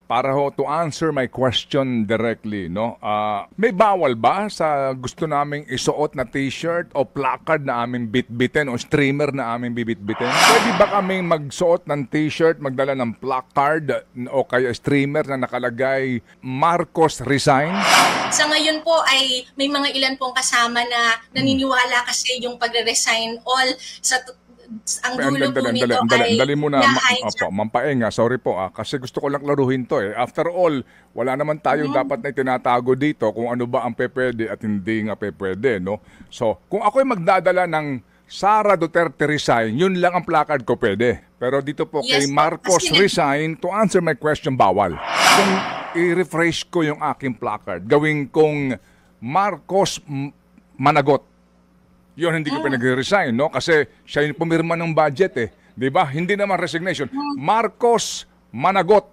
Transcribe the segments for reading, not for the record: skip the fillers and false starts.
para ho to answer my question directly, no? May bawal ba sa gusto naming isuot na t-shirt o placard na aming bitbitin o streamer na aming bibitbitin? Pwede ba kaming magsuot ng t-shirt, magdala ng placard o kaya streamer na nakalagay Marcos resign? Sa ngayon po ay may mga ilan pong kasama na naniniwala kasi yung pagre-resign all sa ang dulo po nito ay dali muna, na-hijack. Mampaeng, sorry po, kasi gusto ko lang klaruhin to eh. After all, wala naman tayong dapat na itinatago dito kung ano ba ang pepwede at hindi nga pepwede, no? So, kung ako'y magdadala ng Sara Duterte resign, yun lang ang placard ko pwede. Pero dito po kay Marcos resign, to answer my question, bawal. Kung i-refresh ko yung aking placard, gawin kong Marcos managot. Yun, hindi ko pinag-resign, no? Kasi siya yung pumirma ng budget, eh. Di ba? Hindi naman resignation. Marcos managot.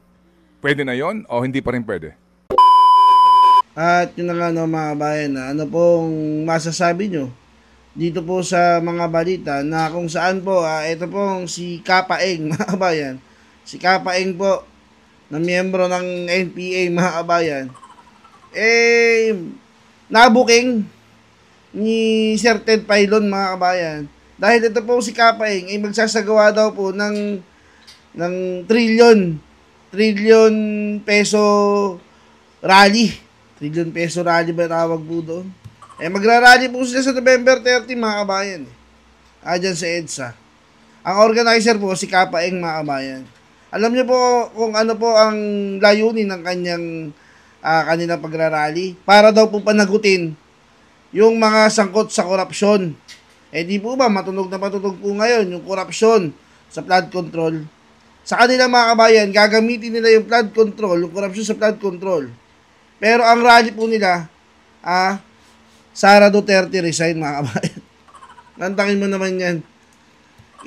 Pwede na yon o hindi pa rin pwede? At yun na nga, no, mga bayan, ano pong masasabi nyo dito po sa mga balita na kung saan po, ito pong si Kapaeng, mga kabayan. Si Kapaeng po, na miyembro ng NPA, mga kabayan, nabuking ni Sir Ted Pailon, mga kabayan. Dahil ito po si Kapaeng ay magsasagawa daw po ng trillion peso rally. Trillion peso rally ba tawag po doon? Magrarally po sila sa November 30, mga kabayan. Dyan sa EDSA. Ang organizer po si Kapaeng, mga kabayan. Alam niyo po kung ano po ang layunin ng kanilang pagrarally? Para daw po panagutin yung mga sangkot sa korupsyon. Di po ba, matunog na matunog po ngayon yung korupsyon sa flood control. Sa kanila, mga kabayan, gagamitin nila yung flood control, yung korupsyon sa flood control. Pero ang rally po nila, Sara Duterte resign, mga kabayan. Nantangin mo naman yan.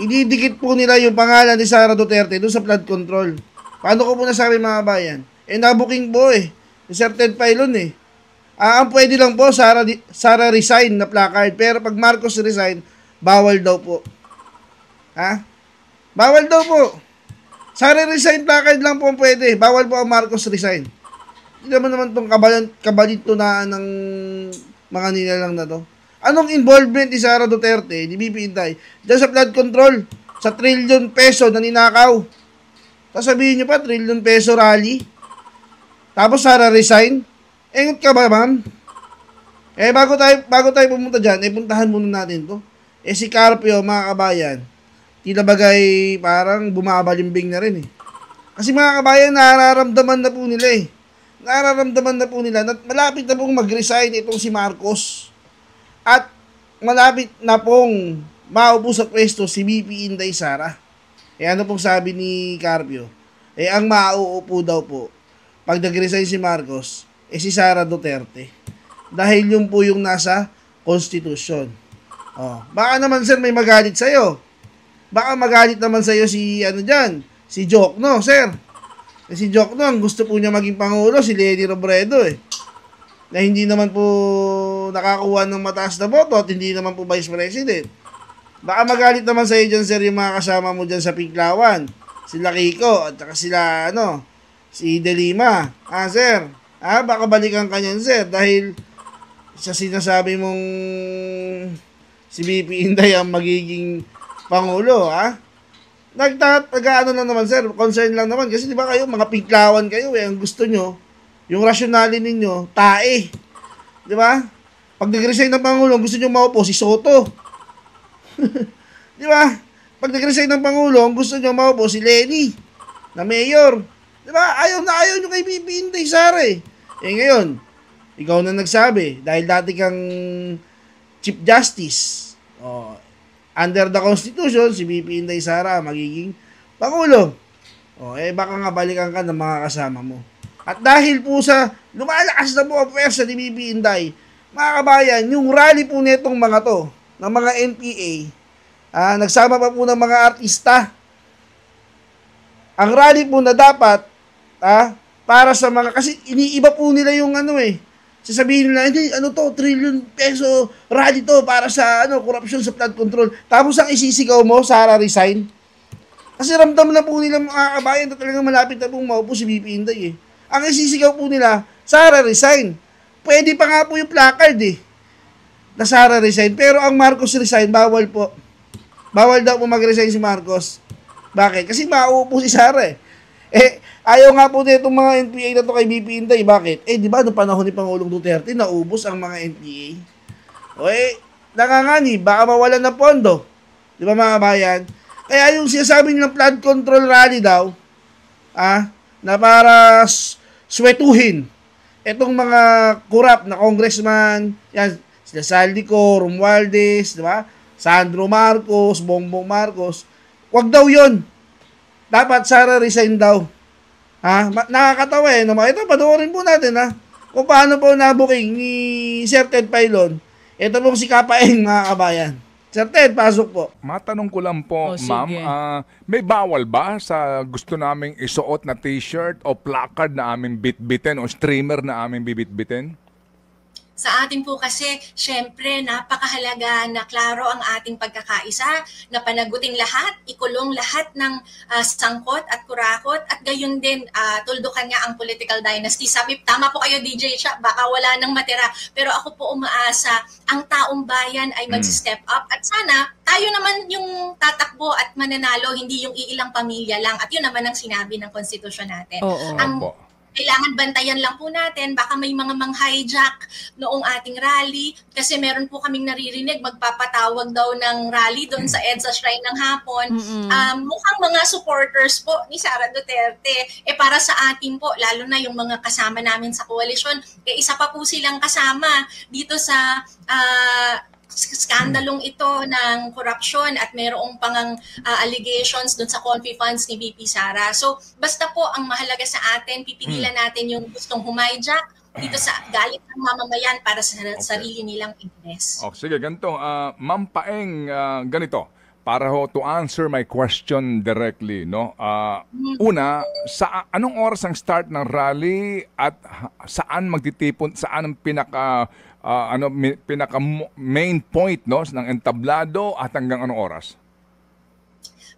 Ididikit po nila yung pangalan ni Sara Duterte doon sa flood control. Paano ko po nasabi, mga kabayan? Nabuking po ni Sir Ted Pailon ang pwede lang po, Sara resign na placard. Pero pag Marcos resign, bawal daw po. Bawal daw po. Sara resign placard lang po ang pwede. Bawal po ang Marcos resign. Hindi naman itong kabalintunaan ng mga nilalang na to. Anong involvement ni Sara Duterte, ni BP Inday, dyan sa flood control, sa trillion peso na ninakaw? Tapos sabihin nyo pa, trillion peso rally? Tapos Sara resign? Ingot ka ba, ma'am? Bago tayo pumunta dyan, puntahan muna natin to. Si Carpio, mga kabayan, tila bagay parang bumabalimbing na rin Kasi mga kabayan, nararamdaman na po nila Nararamdaman na po nila na malapit na pong mag-resign itong si Marcos. At malapit na pong maupo sa pwesto si BP Inday Sara. Ano pong sabi ni Carpio? Ang mauupo daw po, pag nag-resign si Marcos, si Sara Duterte. Dahil yun po yung nasa Constitution. Baka naman, sir, may magalit sa'yo. Baka magalit naman sa'yo si si Jokno, sir. Si Jokno, ang gusto po niya maging Pangulo, si Leni Robredo na hindi naman po nakakuha ng mataas na boto at hindi naman po Vice President. Baka magalit naman sa'yo dyan, sir, yung mga kasama mo dyan sa Pinklawan. Sila Kiko at saka sila, si De Lima. Sir, baka balikan ka niyan, sir, dahil sa sinasabi mong si BP Inday ang magiging Pangulo, Nag-ano lang naman, sir, concern lang naman, kasi di ba kayo, mga Pinklawan kayo, ang gusto nyo, yung rasyonalin ninyo, tae. Di ba? Pag nag-resign ng Pangulo, gusto nyo maupo si Soto. Di ba? Pag nag-resign ng Pangulo, gusto nyo maupo si Leni, na mayor. Diba? Ayaw nyo kay BP Inday Sara ngayon, ikaw na nagsabi, dahil dati kang Chief Justice, under the Constitution, si BP Inday Sara magiging Pangulo. Baka nga balikan ka ng mga kasama mo. At dahil po sa lumalakas na po ang pwersa ni BP Inday, mga kabayan, yung rally po netong mga to, ng mga NPA, nagsama pa po ng mga artista. Ang rally po na dapat, para sa mga, kasi iniiba po nila yung sasabihin nila, hindi, trillion peso rally to para sa, korupsyon sa flood control. Tapos ang isisigaw mo, Sara resign. Kasi ramdam na po nila mga kabayan na talagang malapit na pong maupo si BP Inday eh. Ang isisigaw po nila, Sara resign. Pwede pa nga po yung placard eh, na Sara resign. Pero ang Marcos resign, bawal po. Bawal daw po mag-resign si Marcos. Bakit? Kasi mauupo si Sara eh. Ayaw nga po nitong mga NPA na to kay BP Inday. Bakit? Di ba, noong panahon ni Pangulong Duterte, naubos ang mga NPA. Nangangani, baka mawalan na pondo. Di ba mga kabayan? Kaya yung sinasabi nilang flood control rally daw, na para swetuhin itong mga kurap na congressman, yan, sila Saldico, Romualdez, di ba? Sandro Marcos, Bongbong Marcos, wag daw yon. Dapat Sara resign daw. Nakakatawa eh. Ito, panoorin po natin kung paano po nabuking ni Sir Ted Pailon. Ito po si Kapaeng, mga kabayan. Sir Ted, pasok po. Matanong ko lang po, Oh, ma'am, sige. may bawal ba sa gusto naming isuot na t-shirt o placard na aming bitbitin o streamer na aming bibitbitin? Sa atin po kasi, syempre, napakahalaga na klaro ang ating pagkakaisa, na panaguting lahat, ikulong lahat ng sangkot at kurakot, at gayon din, tuldukan nga ang political dynasty. Sabi, tama po kayo DJ siya, baka wala nang matira. Pero ako po umaasa, ang taong bayan ay mag-step up. At sana, tayo naman yung tatakbo at mananalo, hindi yung iilang pamilya lang. At yun naman ang sinabi ng konstitusyon natin. Oo. Ang Opo. kailangan bantayan lang po natin, baka may mga mang-hijack noong ating rally, kasi meron po kaming naririnig, magpapatawag daw ng rally doon sa EDSA Shrine ng hapon. Mukhang mga supporters po ni Sara Duterte. Para sa atin po, lalo na yung mga kasama namin sa koalisyon, isa pa po silang kasama dito sa skandalong ito ng korupsyon at mayroong pangang allegations doon sa confi funds ni VP Sara. So, basta po ang mahalaga sa atin, pipigilan natin yung gustong humayjack dito sa galit ng mamamayan para sa sarili nilang interes. Sige, ganito. Ma'am Paeng, ganito. Para to answer my question directly, no? Una, anong oras ang start ng rally at saan magtitipon, saan ang pinaka main point, no, ng entablado at hanggang anong oras?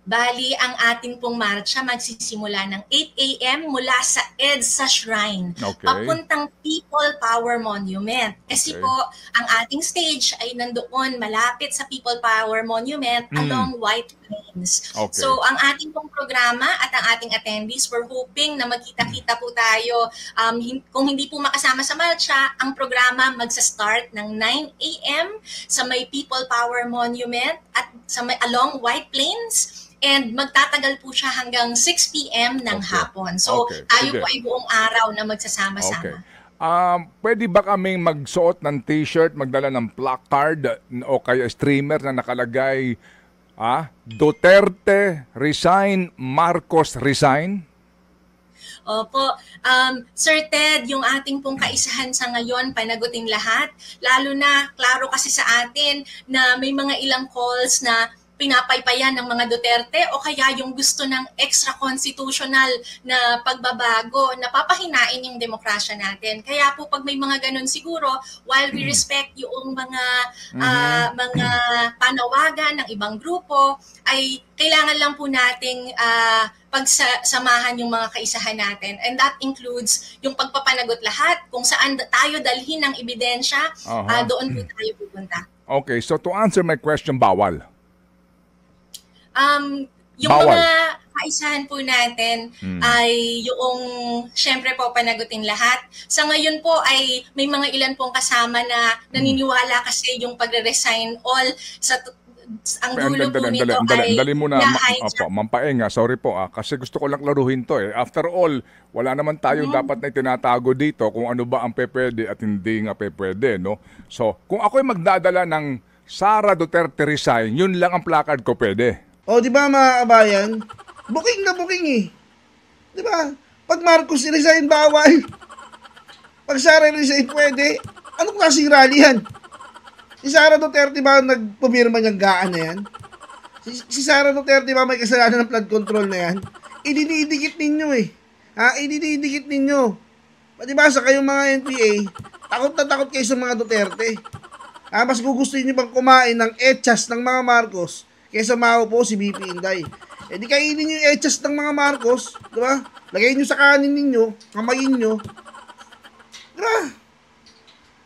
Bali, ang ating pong marcha magsisimula ng 8 a.m. mula sa EDSA Shrine, papuntang People Power Monument. Kasi po, ang ating stage ay nandoon malapit sa People Power Monument along White Plains. So, ang ating pong programa at ang ating attendees, we're hoping na magkita-kita po tayo. Kung hindi po makasama sa marcha, ang programa magsa-start ng 9 a.m. sa may People Power Monument at sa may along White Plains. And magtatagal po siya hanggang 6 p.m. ng hapon. So, tayo po ay buong araw na magsasama-sama. Pwede ba kaming magsuot ng t-shirt, magdala ng placard o kaya streamer na nakalagay, Duterte resign, Marcos resign? Opo. Sir Ted, yung ating pong kaisahan sa ngayon, panagutin lahat. Lalo na, klaro kasi sa atin na may mga ilang calls na pinapaypayan ng mga Duterte o kaya yung gusto ng extra-constitutional na pagbabago, napapahinain yung demokrasya natin. Kaya po pag may mga ganun siguro, while we respect yung mga panawagan ng ibang grupo, ay kailangan lang po nating pagsamahan yung mga kaisahan natin. And that includes yung pagpapanagot lahat, kung saan tayo dalhin ng ebidensya, doon po tayo pupunta. Okay, so to answer my question, bawal? Yung mga kaisahan po natin ay yung syempre po panagutin lahat. Sa ngayon po ay may mga ilan pong kasama na naniniwala kasi yung pagre-resign all sa ang dulo po nito ay dali muna, na-hijack. Ma'am Paeng, sorry po kasi gusto ko lang klaruhin to After all, wala naman tayong dapat na itinatago dito kung ano ba ang pwede at hindi nga pwede, no? So, kung ako'y magdadala ng Sara Duterte resign, yun lang ang placard ko pwede. Di ba mga kabayan? Booking na booking Di ba? Pag Marcos resign, bawal. Pag Sara resign, pwede. Anong klaseng rally yan? Si Sara Duterte ba nagpumirma niyang gaan na yan? Si Sara Duterte ba may kasalanan ng flood control na yan? Idinidikit ninyo Idinidikit ninyo. Di ba sa kayong mga NPA, takot na takot kayo sa mga Duterte. Mas gugustuhin niyo bang kumain ng echas ng mga Marcos kaysa maupo si BP Inday. Eh di kainin nyo yung echas ng mga Marcos, di ba? Lagay nyo sa kanin ninyo, kamayin nyo. Di ba?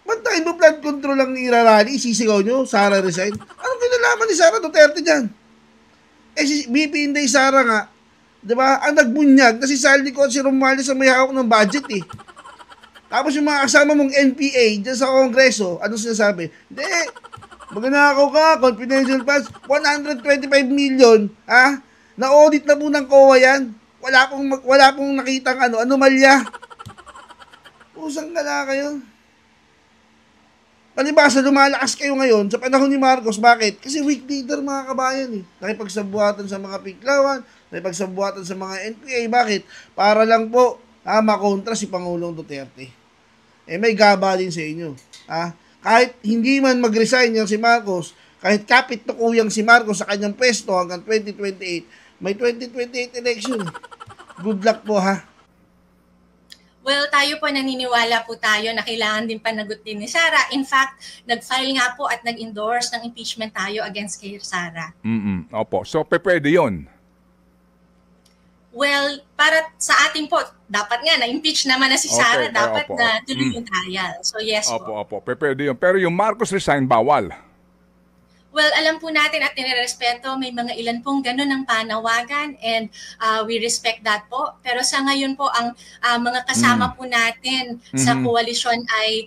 Ba't tayo ba blood control ang irarali? Isisigaw nyo, Sara resign? Anong kinalaman ni Sara Duterte dyan? Eh si BP Inday Sara nga, di ba? Ang nagbunyag na si Saldi ko at si Romualdez ang may hawak ng budget eh. Tapos yung mga kasama mong NPA dyan sa Kongreso, ano sinasabi? Hindi, magnanakaw ka, confidential funds, 125 million, ha? Na-audit na po ng COA yan. Wala pong nakitang anomalya. Pusang gala kayo. Palibasa, lumalakas kayo ngayon sa panahon ni Marcos. Bakit? Kasi weak leader mga kabayan eh. Nakipagsabuhatan sa mga piklawan, nakipagsabuhatan sa mga NPA. Bakit? Para lang po makontra si Pangulong Duterte. Eh may gaba din sa inyo. Kahit hindi man mag-resign yung si Marcos, kahit kapit tukuyang si Marcos sa kanyang pwesto hanggang 2028, may 2028 election. Good luck po ha. Well, tayo po naniniwala po tayo na kailangan din panagutin ni Sara. In fact, nag-file nga po at nag-endorse ng impeachment tayo against kay Sara. Opo. So, pwede yun? Well, para sa ating po, dapat nga na-impeach naman na si Sara. Dapat opo. na tuloy yung trial. So, yes po. Opo. Pwede yun. Pero yung Marcos resign, bawal. Well, alam po natin at nirerespeto, may mga ilan pong ganun ang panawagan and we respect that po. Pero sa ngayon po, ang mga kasama po natin sa koalisyon ay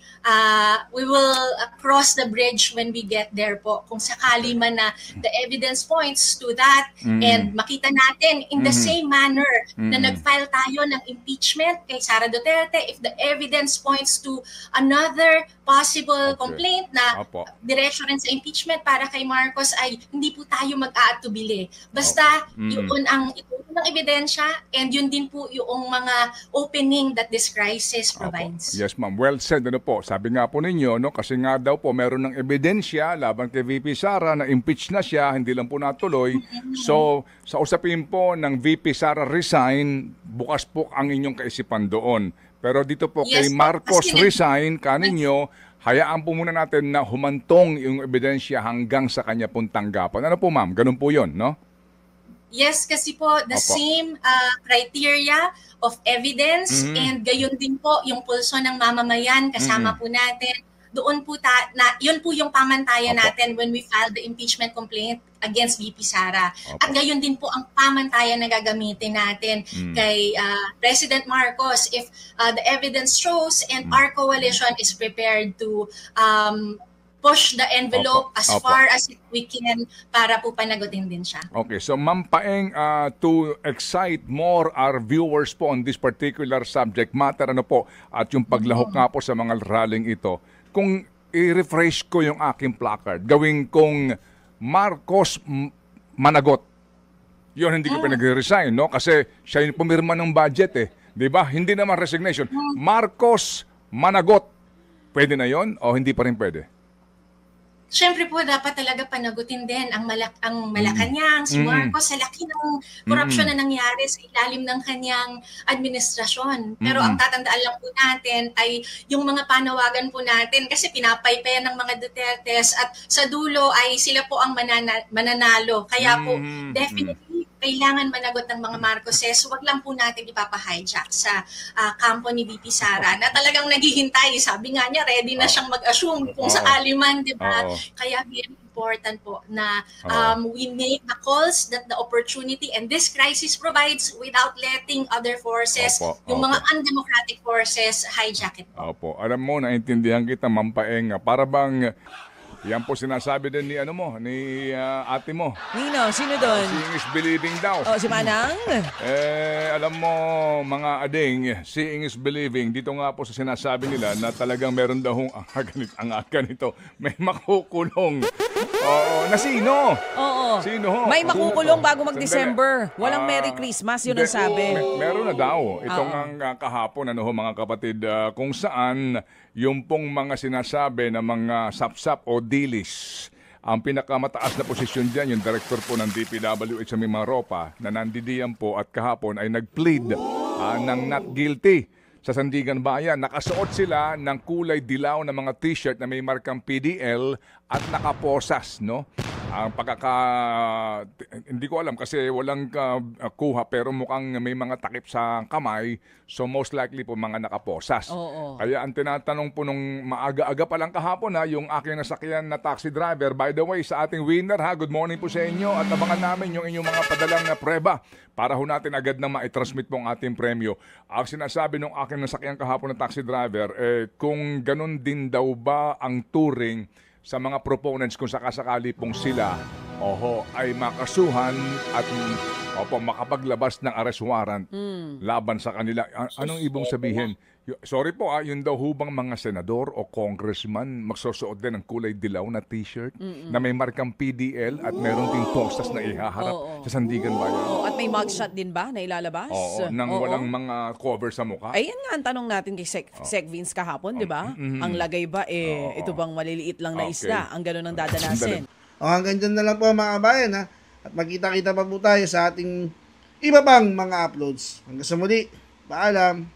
we will cross the bridge when we get there po. Kung sakali man na the evidence points to that and makita natin in the same manner na nag-file tayo ng impeachment kay Sara Duterte, if the evidence points to another possible complaint na diretso rin sa impeachment para kay Marcos ay hindi po tayo mag-aatubili. Basta yun ang ituro ng ebidensya and yun din po yung mga opening that this crisis provides. Yes ma'am, well said. Ano po, sabi nga po ninyo, no, kasi nga daw po meron ng ebidensya laban kay VP Sara na impeach na siya, hindi lang po natuloy. So, sa usapin po ng VP Sara resign, bukas po ang inyong kaisipan doon. Pero dito po kay Marcos resign, kaninyo, hayaan po muna natin na humantong yung ebidensya hanggang sa kanya pong tanggapan. Ano po ma'am? Ganun po yun, no? Yes, kasi po the same criteria of evidence and gayon din po yung pulso ng mamamayan kasama po natin. Doon po yun po yung pamantayan natin when we filed the impeachment complaint against VP Sara. At gayon din po ang pamantayan na gagamitin natin kay President Marcos if the evidence shows and our coalition is prepared to push the envelope as far as we can para po panagutin din siya. Okay, so Ma'am Paeng, to excite more our viewers po on this particular subject matter, ano po, at yung paglahok nga po sa mga rallying ito, kung i-refresh ko yung aking placard, gawin kong Marcos managot. Yun, hindi ko pinag-resign, no? Kasi siya yung pumirma ng budget, eh. Di ba? Hindi naman resignation. Marcos managot. Pwede na yon o hindi pa rin pwede? Siyempre po, dapat talaga panagutin din ang Malacanang, si Marcos, sa laki ng korupsyon na nangyari sa ilalim ng kanyang administrasyon. Pero ang tatandaan lang po natin ay yung mga panawagan po natin kasi pinapaypayan ng mga Dutertes at sa dulo ay sila po ang mananalo. Kaya po, definitely, kailangan managot ng mga Marcoses. Huwag lang po natin ipapahijack sa kampo ni VP Sara na talagang naghihintay. Sabi nga niya, ready na siyang mag-assume kung sakali man, di ba? Kaya very important po na we make the calls that the opportunity and this crisis provides without letting other forces, yung mga undemocratic forces, hijack it po. Opo. Alam mo, naintindihan kita, Ma'am Paeng. Para bang yan po sinasabi din ni ni ate mo. Nino, sino doon? Seeing is believing daw. Oh, si Manang? Alam mo, mga ading, seeing is believing. Dito nga po sa sinasabi nila na talagang meron daw ang ganito. May makukulong. Oo, na sino? Oo. Sino? May makukulong bago mag-December. Walang Merry Christmas, yun ang sabi. Meron na daw. Itong ang kahapon, mga kapatid, kung saan yung pong mga sinasabi na mga sapsap o dilis. Ang pinakamataas na posisyon dyan, yung director po ng DPWH sa Mimaropa, na nandidiyan po at kahapon ay nag-plead ng not guilty sa Sandigan Bayan. Nakasuot sila ng kulay dilaw na mga t-shirt na may markang PDL at nakaposas, no? Ang hindi ko alam kasi walang kuha pero mukhang may mga takip sa kamay, so most likely po mga nakaposas. Oo. Kaya ang tinatanong po nung maaga-aga pa lang kahapon yung aking nasakyan na taxi driver, by the way, sa ating winner good morning po sa inyo at abangan namin yung inyong mga padalang na preba para ho natin agad na ma-transmit po ang ating premyo. Ang sinasabi nung aking nasakyan kahapon na taxi driver, kung ganun din daw ba ang touring sa mga proponents kung sakasakali pong sila ay makasuhan at makapaglabas ng arrest warrant laban sa kanila. Anong ibig sabihin? Sorry po, yun daw hubang mga senador o congressman magsusuot din ng kulay dilaw na t-shirt na may markang PDL at meron ding postas na ihaharap sa Sandigan Bayan. At may mugshot din ba na ilalabas? Nang walang mga cover sa mukha. Ayan nga ang tanong natin kay Sec Vince kahapon, di ba? Ang lagay ba, ito bang maliliit lang na isda? Ang gano'n ang dadanasin. Hanggang dyan na lang po mga kabayan ha. At magkita-kita pa po tayo sa ating iba pang mga uploads. Hanggang sa muli, paalam.